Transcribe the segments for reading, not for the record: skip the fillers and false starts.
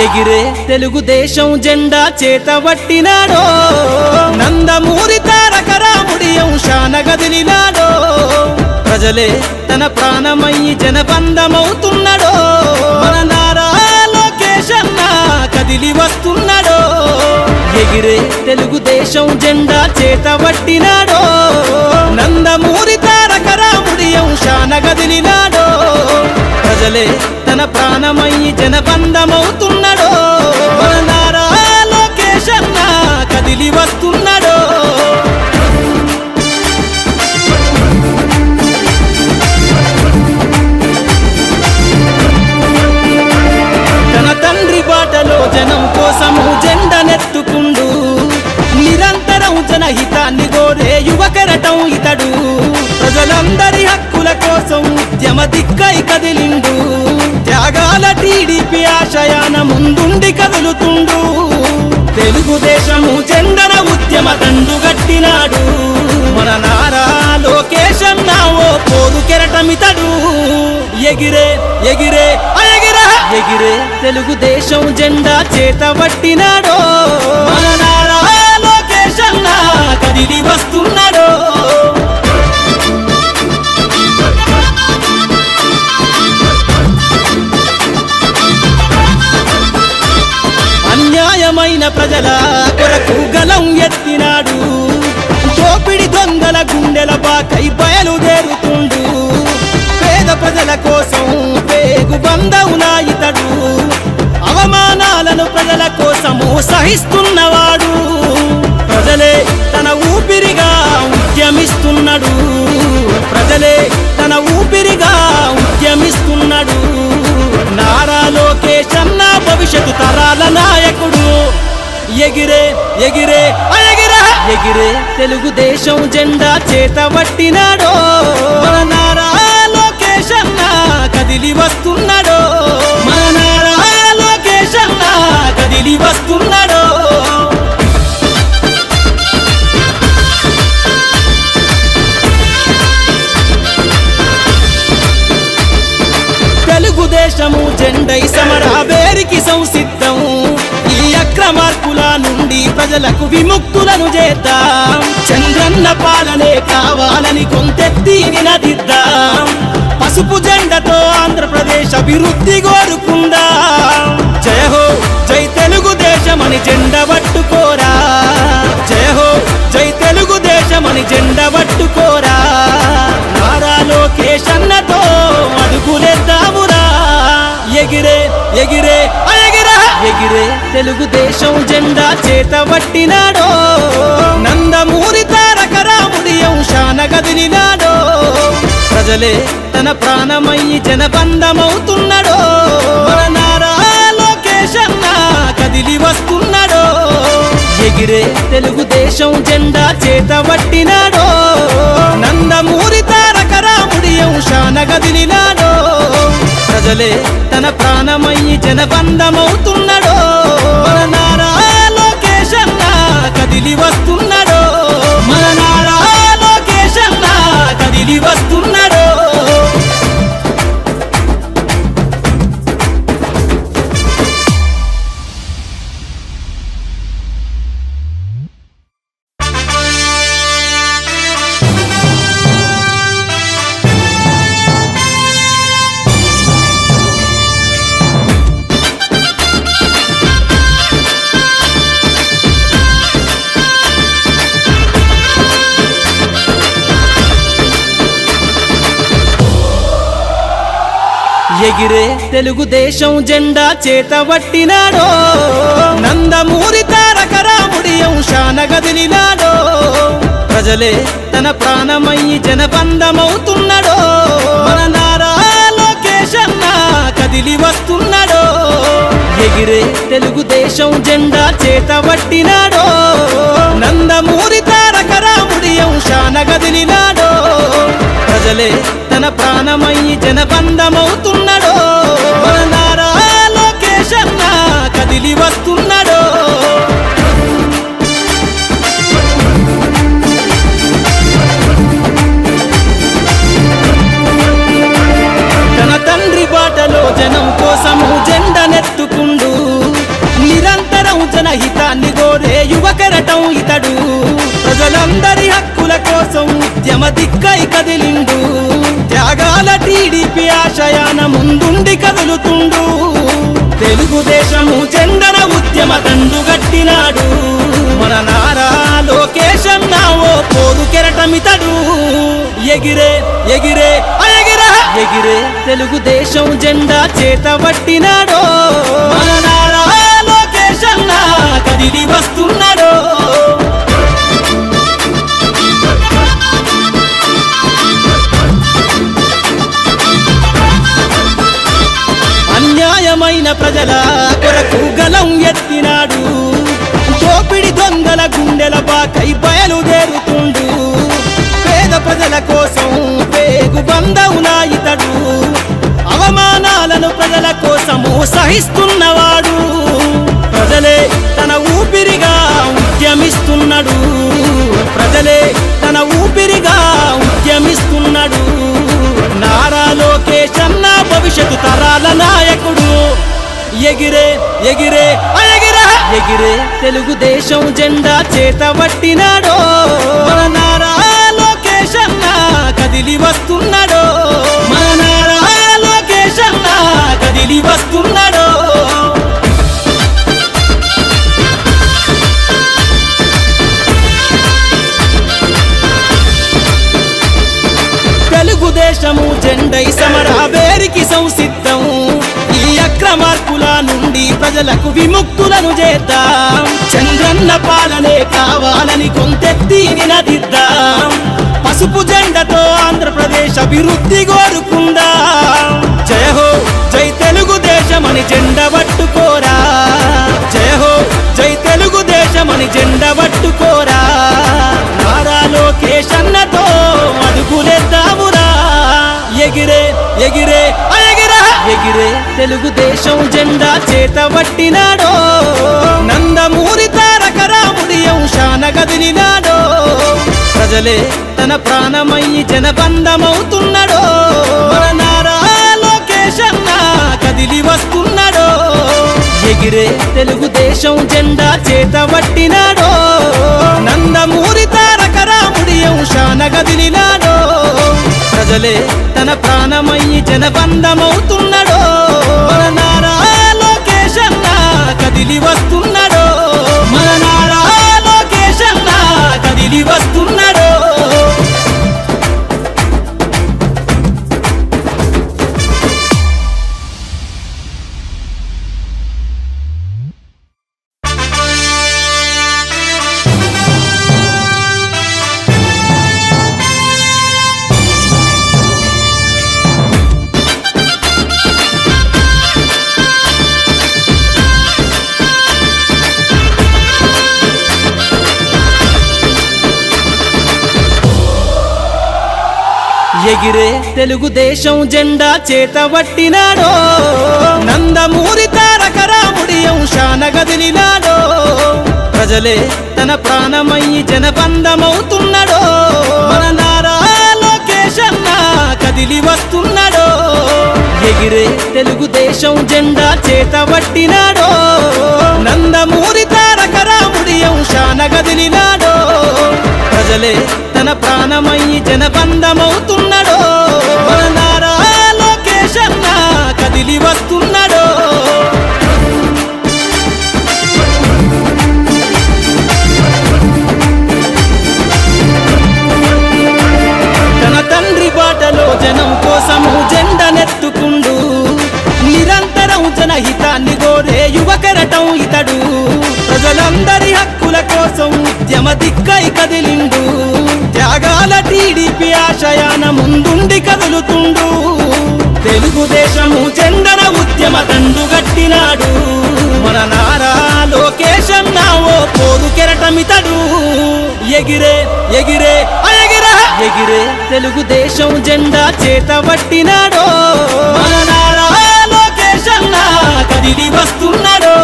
ఎగిరే తెలుగుదేశం జెండా చేతబట్టినాడో నందమూరి తారక రాముడి అంశాన గదిలినాడో ప్రజలే తన ప్రాణమయ్యి జనబంధమవుతున్నాడో మన నారా లోకేష్ అన్న కదిలి వస్తున్నాడో ఎగిరే తెలుగుదేశం జెండా చేతబట్టినాడో నందమూరి తారక రాముడి అంశాన గదిలినాడో ప్రజలే తన ప్రాణమయ్యి జనబంధమవుతున్నాడో మన నారా లోకేష్ అన్న కదిలి వస్తున్నాడో తన తండ్రి బాటలో జనం కోసము జెండనెత్తుకుండు నిరంతరం జనహితాన్ని కోరే యువకరటం ఇతడు ప్రజలందరి హక్కుల కోసం ఉద్యమ దిక్కై కదిలిండు త్యాగాల టీడీపీ ఆశయాన ముందుండి కదులుతుండు తెలుగుదేశము జెండన ఉద్యమ దండుగట్టినాడు మన నారా లోకేష్ అన్న ఓ పోరు కెరటమితడు ఎగిరే ఎగిరే ఎగిరే తెలుగుదేశం జెండా చేతబట్టినాడో మన నారా లోకేష్ అన్న కదిలి వస్తున్నాడో అన్యాయమైన ప్రజల కొరకు గలం ఎత్తినాడు దోపిడి దొంగల గుండెల బాకై బయలుదేరుతుండు పేద ప్రజల కోసం పేగు బంధవునా ఇతడు అవమానాలను ప్రజల కోసము సహిస్తున్నవాడు ప్రజలే తన ఊపిరిగా ఉద్యమిస్తున్నాడు ప్రజలే తన ఊపిరిగా ఉద్యమిస్తున్నాడు నారా లోకేష్ అన్న భవిష్యత్తు తరాల నాయకుడు ఎగిరే ఎగిరే ఎగిరే తెలుగుదేశం జెండా చేతబట్టినాడో మన నారా లోకేష్ అన్న కదిలి వస్తున్నాడో మన నారా లోకేష్ అన్న కదిలి వస్తున్నాడో తెలుగుదేశము జెండై సమరాబేరికి సంసిద్ధం ఈ అక్రమార్కుల నుండి ప్రజలకు విముక్తులను చేద్దాం చంద్రన్న పాలనే కావాలని కొంతెత్తి నినదిద్దాం పసుపు జెండతో ఆంధ్రప్రదేశ్ అభివృద్ధి కోరుకుందాం జయ హో జై తెలుగుదేశం అని జెండ పట్టుకోరా జయ హో జై తెలుగుదేశం అని జెండ పట్టుకోరా నారా లోకేష్ అన్నతో అడుగులేద్దామురా ఎగిరే ఎగిరే ఎగిరే తెలుగుదేశం జెండా చేతబట్టినాడో నందమూరి తారక రాముడి అంశాన గదిలినాడో ప్రజలే తన ప్రాణమయ్యి జనబంధమవుతున్నాడో మన నారా లోకేష్ అన్న కదిలి వస్తున్నాడో ఎగిరే తెలుగుదేశం జెండా చేతబట్టినాడో నందమూరి తారక రాముడి అంశాన గదిలినాడో ప్రజలే తన ప్రాణమయ్యి జనబంధమవుతున్నాడో మన నారా లోకేష్ అన్న కదిలి వస్తున్నాడో మన నారా లోకేష్ అన్న కదిలి వస్తున్నాడో ఎగిరే తెలుగుదేశం జెండా చేతబట్టినాడో నందమూరి తారక రాముడి అంశాన గదిలినాడో ప్రజలే తన ప్రాణమయ్యి జనబంధమవుతున్నాడో మన నారా లోకేష్ అన్న కదిలి వస్తున్నాడో ఎగిరే తెలుగుదేశం జెండా చేతబట్టినాడో నందమూరి తారక రాముడి అంశాన గదిలినాడో ప్రజలే తన ప్రాణమయ్యి జనబంధమవుతున్నాడో మన నారా లోకేష్ అన్న కదిలి వస్తున్నాడో తన తండ్రి బాటలో జనం కోసము జెండనెత్తుకుండు కోసం ఉద్యమ దిక్కై కదిలిండు. త్యాగాల టీడీపీ ఆశయాన ముందుండి కదులుతుండు. తెలుగుదేశము జెండన ఉద్యమ దండుగట్టినాడు. మన నారా లోకేష్ అన్న ఓ పోరు కెరటమితడు. ఎగిరే ఎగిరే ఎగిరే ఎగిరే తెలుగుదేశం జెండా చేతబట్టినాడో. మన నారా లోకేష్ అన్న కదిలి వస్తున్నాడో. అన్యాయమైన ప్రజల కొరకు గలం ఎత్తినాడు. దోపిడి దొంగల గుండెల బాకై బయలుదేరుతుండు. పేద ప్రజల కోసం పేగు బంధవునా ఇతడు. అవమానాలను ప్రజల కోసము సహిస్తున్నవాడు. ప్రజలే తన ఊపిరిగా ఉద్యమిస్తున్నాడు. ప్రజలే తన ఊపిరిగా ఉద్యమిస్తున్నాడు. నారా లోకేష్ అన్న భవిష్యత్తు తరాల నాయకుడు. ఎగిరే ఎగిరే ఎగిరే ఎగిరే తెలుగుదేశం జెండా చేతబట్టినాడో. మన నారా లోకేష్ అన్న కదిలి వస్తున్నాడో. మన నారా లోకేష్ అన్న కదిలి వస్తున్నాడో. తెలుగుదేశము జెండై సమరావేరికి సంసిద్ధం. ఈ అక్రమార్కుల నుండి ప్రజలకు విముక్తులను చేద్దాం. చంద్రన్న పాలనే కావాలని కొంతెత్తి నినదిద్దాం. పసుపు జెండతో ఆంధ్రప్రదేశ్ అభివృద్ధి కోరుకుందాం. జయ హో జై తెలుగుదేశమని జెండ పట్టుకోరా. జయ హో జై తెలుగుదేశమని జెండ పట్టుకోరా. నారా లోకేష్ అన్నతో అడుగులేద్దామురా. ఎగిరే ఎగిరే ఎగిరే ఎగిరే తెలుగుదేశం జెండా చేతబట్టినాడో. నందమూరి తారక రాముడి అంశాన గదిలినాడో. ప్రజలే తన ప్రాణమయ్యి జనబంధమవుతున్నాడో. మన నారా లోకేష్ అన్న కదిలి వస్తున్నాడో. ఎగిరే తెలుగుదేశం జెండా చేతబట్టినాడో. నందమూరి తారక రాముడి అంశాన గదిలినాడో. ప్రజలే తన ప్రాణమయ్యి జనబంధమవుతున్నాడో. మన నారా లోకేష్ అన్న కదిలి వస్తున్నాడో. మన నారా లోకేష్ అన్న కదిలి వస్తున్నాడో. ఎగిరే తెలుగుదేశం జెండా చేతబట్టినాడో. నందమూరి తారక రాముడి అంశాన గదిలినాడో. ప్రజలే తన ప్రాణమయ్యి జనబంధమవుతున్నాడో. మన నారా లోకేష్ అన్న కదిలి వస్తున్నాడో. ఎగిరే తెలుగుదేశం జెండా చేతబట్టినాడో. నందమూరి తారక రాముడి అంశాన గదిలినాడో. ప్రజలే తన ప్రాణమయ్యి జనబంధమవుతున్నాడో. మన నారా లోకేష్ అన్న కదిలి వస్తున్నాడో. తన తండ్రి బాటలో జనం కోసము జెండనెత్తుకుండు. నిరంతరం జనహితాన్ని కోరే యువకెరటం ఇతడు. ప్రజలందరి హక్కుల కోసం ఉద్యమ దిక్కై కదిలిండు. త్యాగాల టీడీపీ ఆశయాన ముందుండి కదులుతుండు. తెలుగుదేశము జెండన ఉద్యమ దండుగట్టినాడు. మన నారా లోకేష్ అన్న ఓ పోరు కెరటమితడు. ఎగిరే ఎగిరే ఎగిరే ఎగిరే తెలుగుదేశం జెండా చేతబట్టినాడో. మన నారా లోకేష్ అన్న కదిలి వస్తున్నాడో.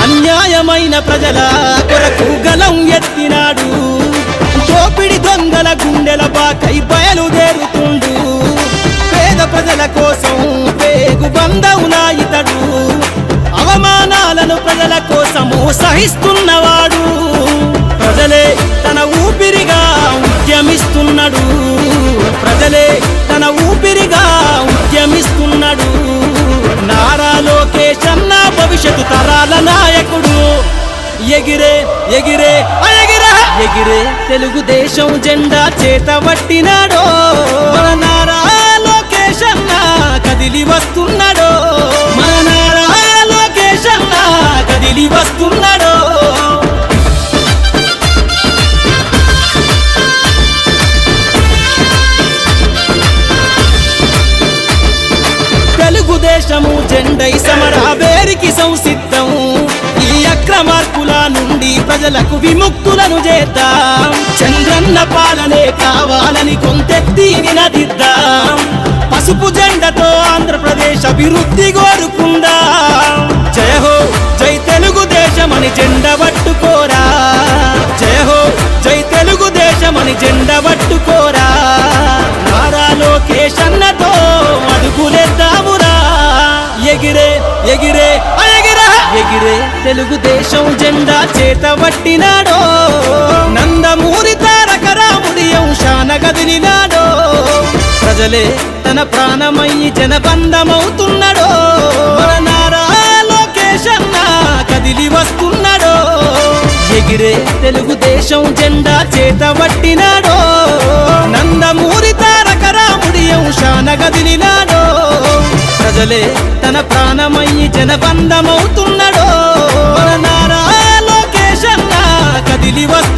అన్యాయమైన ప్రజల కొరకు గలం ఎత్తినాడు. దోపిడి దొంగల గుండెల బాకై బయలుదేరుతుండు. పేద ప్రజల కోసం పేగు బంధవులా ఇతడు అవమానాలను ప్రజల కోసము సహిస్తున్నవాడు ప్రజలే తన ఊపిరిగా ఉద్యమిస్తున్నాడు ప్రజలే తన ఊపిరిగా ఉద్యమిస్తున్నాడు నారా లోకేష్ అన్న భవిష్యత్తు తరాల నాయకుడు ఎగిరే ఎగిరే ఎగిరే ఎగిరే తెలుగుదేశం జెండా చేతబట్టినాడో మన నారా లోకేష్ అన్న కదిలి వస్తున్నాడో మన నారా లోకేష్ అన్న కదిలి వస్తున్నాడో తెలుగుదేశము జెండై సమరావేరికి సంసిద్ధం ఈ అక్రమార్కుల నుండి ప్రజలకు విముక్తులను చేద్దాం చంద్రన్న పాలనే కావాలని కొంతెత్తి నినదిద్దాం పసుపు జెండతో ఆంధ్రప్రదేశ్ అభివృద్ధి కోరుకుందాం జయ హో జై తెలుగుదేశం అని జెండ పట్టుకోరా జయ హో జై తెలుగుదేశం అని జెండ పట్టుకోరా నారా లోకేష్ అన్నతో అడుగులేద్దామురా ఎగిరే ఎగిరే ఎగిరే ఎగిరే తెలుగుదేశం జెండా చేతబట్టినాడో నందమూరి తారక రాముడి అంశాన కదిలినాడో ప్రజలే తన ప్రాణమయ్యి జనబంధమవుతున్నాడో మన నారా లోకేష్ అన్న కదిలి వస్తున్నాడో ఎగిరే తెలుగుదేశం జెండా చేతబట్టినాడో నందమూరి తారక రాముడి అంశాన కదిలినాడో ప్రజలే తన ప్రాణమయ్యి జనబంధమవుతున్నాడో మన నారా లోకేష్ అన్న కదిలి వస్తు